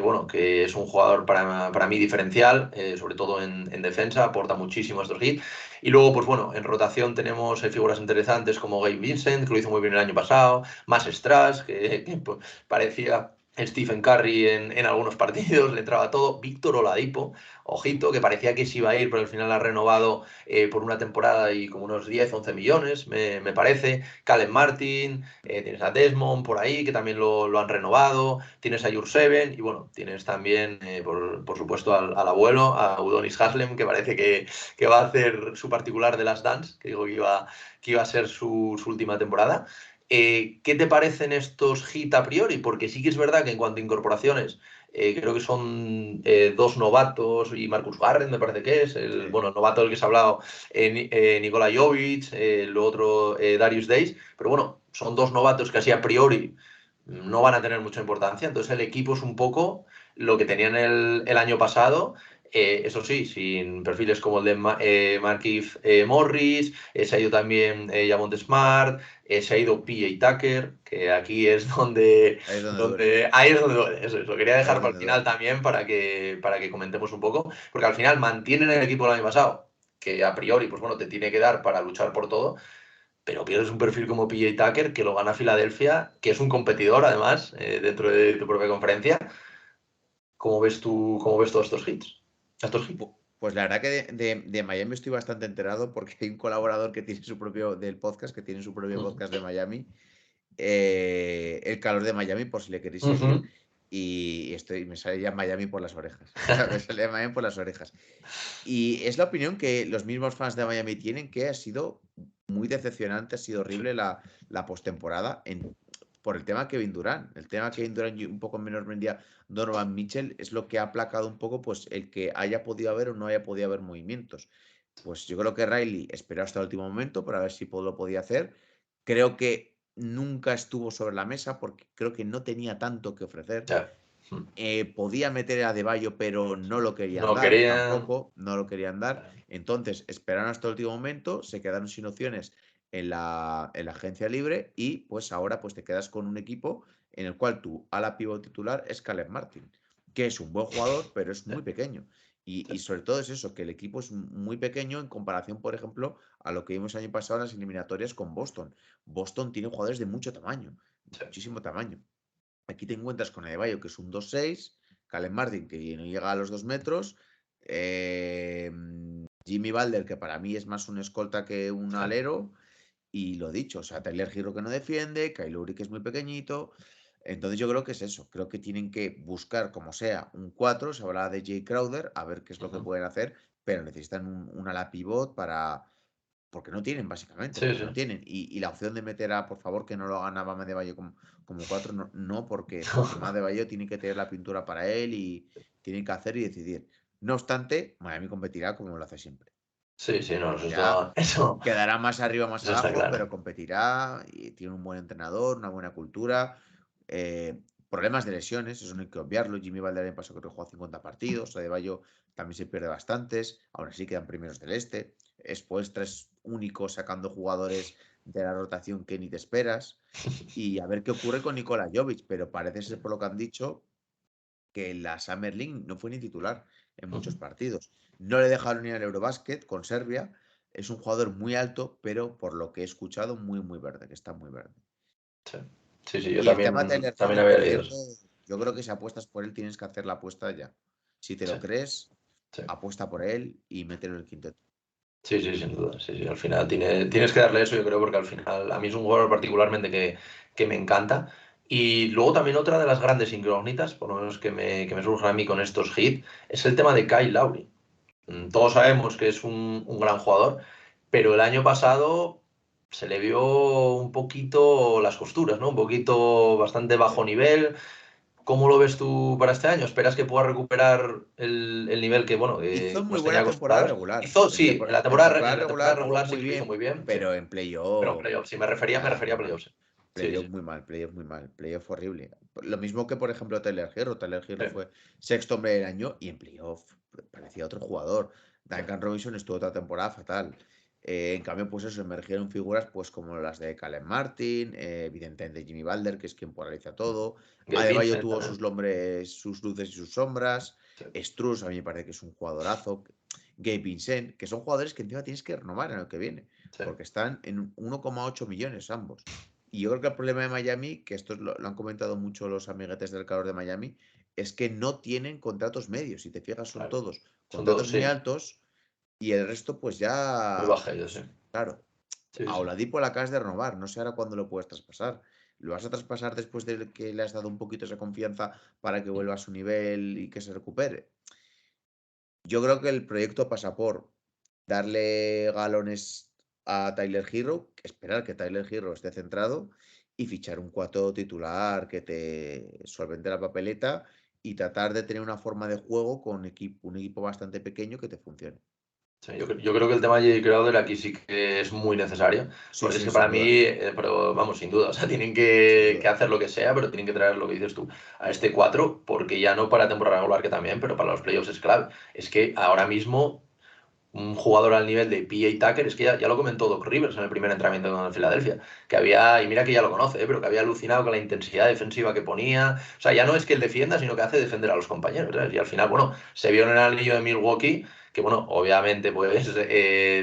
bueno, que es un jugador para mí diferencial, sobre todo en defensa, aporta muchísimo a estos hits. Y luego, pues bueno, en rotación tenemos figuras interesantes como Gabe Vincent, que lo hizo muy bien el año pasado, más Strass, que pues, parecía Stephen Curry en algunos partidos, le entraba todo. Víctor Oladipo, ojito, que parecía que se iba a ir, pero al final ha renovado por una temporada y como unos 10, 11 millones, me parece. Caleb Martin, tienes a Desmond por ahí, que también lo han renovado. Tienes a Jurseven y bueno, tienes también, por supuesto, al abuelo, a Udonis Haslem, que parece que va a hacer su particular de Last Dance, que digo que iba a ser su última temporada. ¿Qué te parecen estos hits a priori? Porque sí que es verdad que en cuanto a incorporaciones, creo que son dos novatos y Marcus Garrett, me parece que es. Sí. Bueno, el novato del que se ha hablado, Nikola Jovic, el otro Darius Days. Pero bueno, son dos novatos que así a priori no van a tener mucha importancia. Entonces el equipo es un poco lo que tenían el año pasado. Eso sí, sin perfiles como el de Markieff Morris, se ha ido también Javonte Smart, se ha ido PJ Tucker, que aquí es donde, Ahí es donde duele. ahí es donde duele. Eso lo quería Ahí es dejar para el donde final duele. también para que comentemos un poco, porque al final mantienen el equipo del año pasado, que a priori, pues bueno, te tiene que dar para luchar por todo, pero pierdes un perfil como PJ Tucker, que lo gana Filadelfia, que es un competidor además dentro de tu propia conferencia. ¿Cómo ves todos estos hits? Estos hits. Pues la verdad que de Miami estoy bastante enterado porque hay un colaborador que tiene su propio del podcast, que tiene su propio Ujú. podcast de Miami, El Calor de Miami, por si le queréis seguir. Ujú. Y me sale ya Miami por las orejas. O sea, me sale Miami por las orejas. Y es la opinión que los mismos fans de Miami tienen, que ha sido muy decepcionante, ha sido Sí, horrible la postemporada por el tema Kevin Durant. El tema sí. Kevin Durant y un poco menos vendía Donovan Mitchell es lo que ha aplacado un poco pues el que haya podido haber o no haya podido haber movimientos. Pues yo creo que Riley esperó hasta el último momento para ver si lo podía hacer. Creo que nunca estuvo sobre la mesa porque creo que no tenía tanto que ofrecer. Ya. Mm. Podía meter a Adebayo, pero no lo querían No dar, querían. tampoco, no lo querían dar. Entonces, esperaron hasta el último momento, se quedaron sin opciones en la agencia libre y pues ahora pues te quedas con un equipo en el cual tu ala pivot titular es Caleb Martin, que es un buen jugador, pero es muy Ya, pequeño. Y, ya, y sobre todo es eso, que el equipo es muy pequeño en comparación, por ejemplo, a lo que vimos el año pasado en las eliminatorias con Boston. Boston tiene jugadores de mucho tamaño, ya. muchísimo tamaño. Aquí te encuentras con Adebayo, que es un 2'6", Caleb Martin, que no llega a los 2 metros, Jimmy Balder, que para mí es más un escolta que un Sí. alero, y lo dicho, o sea, Tyler Hero que no defiende, Kyle Lowry que es muy pequeñito. Entonces yo creo que es eso, creo que tienen que buscar como sea un 4, se habla de Jay Crowder, a ver qué es lo que Ujú. pueden hacer, pero necesitan un ala pivot porque no tienen, básicamente, Sí, porque sí. no tienen. Y la opción de meter por favor, que no lo haga Bama de Bayo como 4, no, no porque Bama de Bayo tiene que tener la pintura para él y tiene que hacer y decidir. No obstante, Miami competirá como lo hace siempre. Sí, sí, no, Competirá, quedará más arriba, más eso está abajo, claro. pero competirá y tiene un buen entrenador, una buena cultura. Problemas de lesiones, eso no hay que obviarlo. Jimmy Butler el año pasado creo que jugó 50 partidos, Adebayo también se pierde bastantes, aún así quedan primeros del este. Spoelstra es único sacando jugadores de la rotación que ni te esperas. Y a ver qué ocurre con Nikola Jovic, pero parece ser, por lo que han dicho, que en la Summer League no fue ni titular en muchos partidos. No le dejaron ir al Eurobasket con Serbia. Es un jugador muy alto, pero por lo que he escuchado, muy, muy verde, que está muy verde. Sí, sí, sí, yo Y el tema Tyler también Hero, había por leído cierto, eso. yo creo que si apuestas por él, tienes que hacer la apuesta ya. Si te Sí, lo crees, sí. apuesta por él y mételo en el quinteto. Sí, sí, sin duda. Sí, sí. Al final tienes que darle eso, yo creo, porque al final a mí es un jugador particularmente que me encanta. Y luego también otra de las grandes incógnitas, por lo menos que me surge a mí con estos hits, es el tema de Kyle Lowry. Todos sabemos que es un gran jugador, pero el año pasado se le vio un poquito las costuras, ¿no? Un poquito bastante bajo nivel. ¿Cómo lo ves tú para este año? ¿Esperas que pueda recuperar el nivel que, bueno, Hizo que muy nos tenía buena temporada acostumbrados? regular. Hizo, sí, en la En temporada, temporada en la temporada regular jugó regular sí muy que lo hizo muy bien, bien, sí. pero en Pero en playoff, playoffs, sí, me refería a playoffs. Sí, playoff sí, muy mal, playoff muy mal, playoff horrible. Lo mismo que, por ejemplo, Tyler Hero. Tyler Hero sí, fue sexto hombre del año y en playoff parecía otro jugador. sí. Duncan Robinson estuvo otra temporada fatal. En cambio, pues eso, emergieron figuras pues como las de Caleb Martin, evidentemente Jimmy Butler, que es quien polariza todo. Gabe Adebayo Vincent tuvo sus también. nombres, sus luces y sus sombras. Sí, Struz a mí me parece que es un jugadorazo. Gabe Vincent, que son jugadores que encima tienes que renovar en el que viene, sí, porque están en 1,8 millones ambos. Y yo creo que el problema de Miami, que esto lo han comentado mucho los amiguetes del calor de Miami, es que no tienen contratos medios. Si te fijas, son claro. todos Son contratos todos, muy sí, altos y el resto, pues muy ya, bajitos, sí. claro, Sí, a sí. Oladipo la acabas de renovar, no sé ahora cuándo lo puedes traspasar. ¿Lo vas a traspasar después de que le has dado un poquito esa confianza para que vuelva a su nivel y que se recupere? Yo creo que el proyecto pasa por darle galones a Tyler Hero, esperar que Tyler Hero esté centrado y fichar un cuatro titular que te solvente la papeleta y tratar de tener una forma de juego con un equipo bastante pequeño que te funcione. Sí, yo creo que el tema de Jay Crowder aquí sí que es muy necesario, Sí, porque es sí, que para sin mí, duda, pero vamos, sin duda, o sea, tienen sin que duda. hacer lo que sea, pero tienen que traer lo que dices tú a este 4 porque ya no para temporada regular que también, pero para los playoffs es clave. Es que ahora mismo un jugador al nivel de PJ Tucker, es que ya lo comentó Doc Rivers en el primer entrenamiento con el Filadelfia, que había, y mira que ya lo conoce, pero que había alucinado con la intensidad defensiva que ponía. O sea, ya no es que él defienda, sino que hace defender a los compañeros, ¿sabes? Y al final, bueno, se vio en el anillo de Milwaukee, que bueno, obviamente pues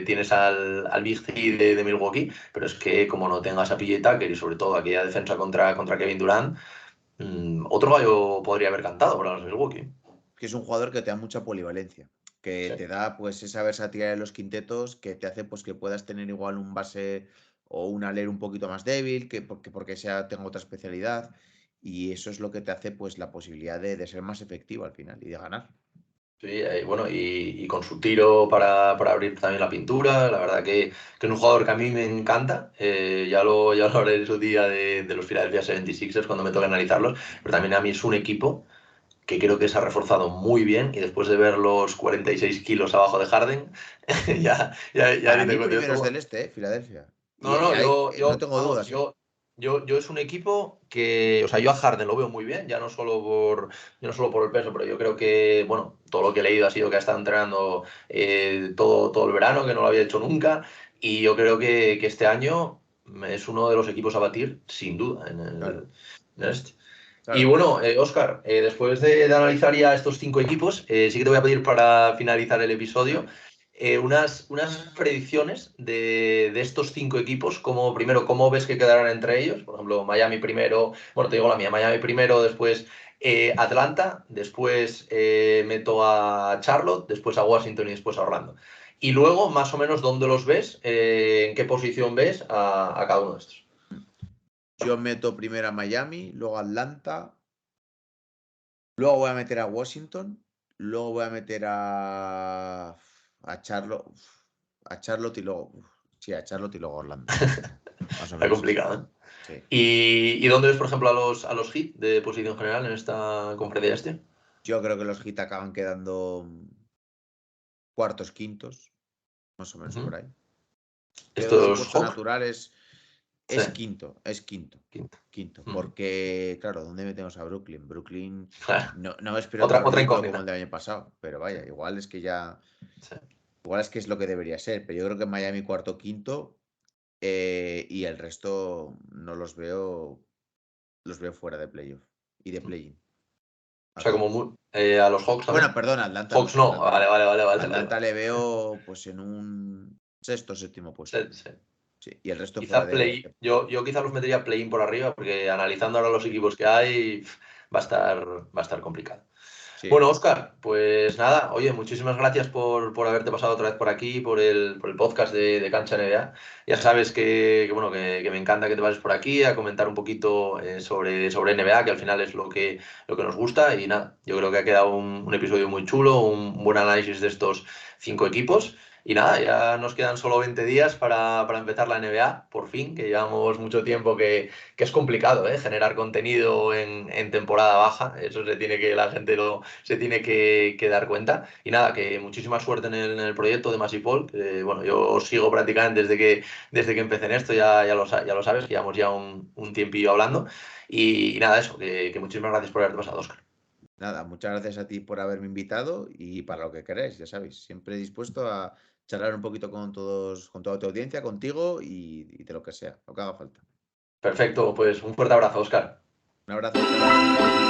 tienes al Big Three de Milwaukee, pero es que como no tengas a PJ Tucker y sobre todo aquella defensa contra Kevin Durant, otro gallo podría haber cantado para los Milwaukee. Que es un jugador que te da mucha polivalencia, que Sí. te da pues esa versatilidad de los quintetos, que te hace pues que puedas tener igual un base o un alero un poquito más débil, porque sea, tenga otra especialidad, y eso es lo que te hace pues la posibilidad de ser más efectivo al final y de ganar. Sí, bueno, y con su tiro para abrir también la pintura, la verdad que es un jugador que a mí me encanta, ya lo haré en su día de los Philadelphia 76ers cuando me toque analizarlos, pero también a mí es un equipo que creo que se ha reforzado muy bien y después de ver los 46 kilos abajo de Harden, ya Para ni te mí primeros contesto. del este, Filadelfia. No, Y no, ahí no yo, tengo vamos, dudas, ¿eh? yo es un equipo que, o sea, yo a Harden lo veo muy bien, ya no solo por el peso, pero yo creo que, bueno, todo lo que he leído ha sido que ha estado entrenando todo el verano, que no lo había hecho nunca, y yo creo que este año es uno de los equipos a batir, sin duda, en Claro, en este. Y claro. bueno, Oscar, después de analizar ya estos 5 equipos, sí que te voy a pedir para finalizar el episodio unas predicciones de estos 5 equipos, como primero, cómo ves que quedarán entre ellos. Por ejemplo, Miami primero, bueno, te digo la mía, Miami primero, después Atlanta, después meto a Charlotte, después a Washington y después a Orlando. Y luego, más o menos, ¿dónde los ves? ¿En qué posición ves a cada uno de estos? Yo meto primero a Miami, luego a Atlanta, luego voy a meter a Washington, luego voy a meter a Charlotte, a Charlotte y luego, sí, a Charlotte y luego a Orlando. Más o Está menos así. complicado, ¿eh? Sí. ¿Y dónde ves, por ejemplo, a los Heat de posición general en esta conferencia este? Yo creo que los Heat acaban quedando cuartos, quintos, más o menos Ujú. por ahí. Quedó su Estos puesto Hawks, natural sí, es quinto, es quinto, quinto. quinto. Ujú. Porque, claro, ¿dónde metemos a Brooklyn? Brooklyn Claro, no me espero otra, otro otra ridículo como el incógnita. del año pasado, pero vaya, igual es que ya, Sí. igual es que es lo que debería ser. Pero yo creo que Miami cuarto, quinto. y el resto no los veo fuera de playoff y de play-in. O sea, como a los Hawks Bueno, también. perdón, Atlanta Hawks no. no, vale. Atlanta le veo pues en un sexto, séptimo puesto. Sí. Sí, y el resto fuera Quizá de... yo quizá los metería play-in por arriba, porque analizando ahora los equipos que hay, va a estar complicado. Sí. Bueno, Óscar, pues nada, oye, muchísimas gracias por haberte pasado otra vez por aquí, por el podcast de Cancha NBA. Ya sabes bueno, que me encanta que te pases por aquí a comentar un poquito sobre NBA, que al final es lo que nos gusta. Y nada, yo creo que ha quedado un episodio muy chulo, un buen análisis de estos 5 equipos. Y nada, ya nos quedan solo 20 días para empezar la NBA, por fin, que llevamos mucho tiempo que es complicado, ¿eh? Generar contenido en temporada baja. Eso la gente se tiene que dar cuenta. Y nada, que muchísima suerte en el proyecto de Masipol. Que, bueno, yo os sigo prácticamente desde que empecé en esto, ya lo sabes, que llevamos ya un tiempillo hablando. Y nada, eso, que muchísimas gracias por haberte pasado, Óscar. Nada, muchas gracias a ti por haberme invitado y para lo que queráis, ya sabéis, siempre dispuesto a charlar un poquito con todos, con toda tu audiencia, contigo y de lo que sea, lo que haga falta. Perfecto, pues un fuerte abrazo, Óscar. Un abrazo, chao.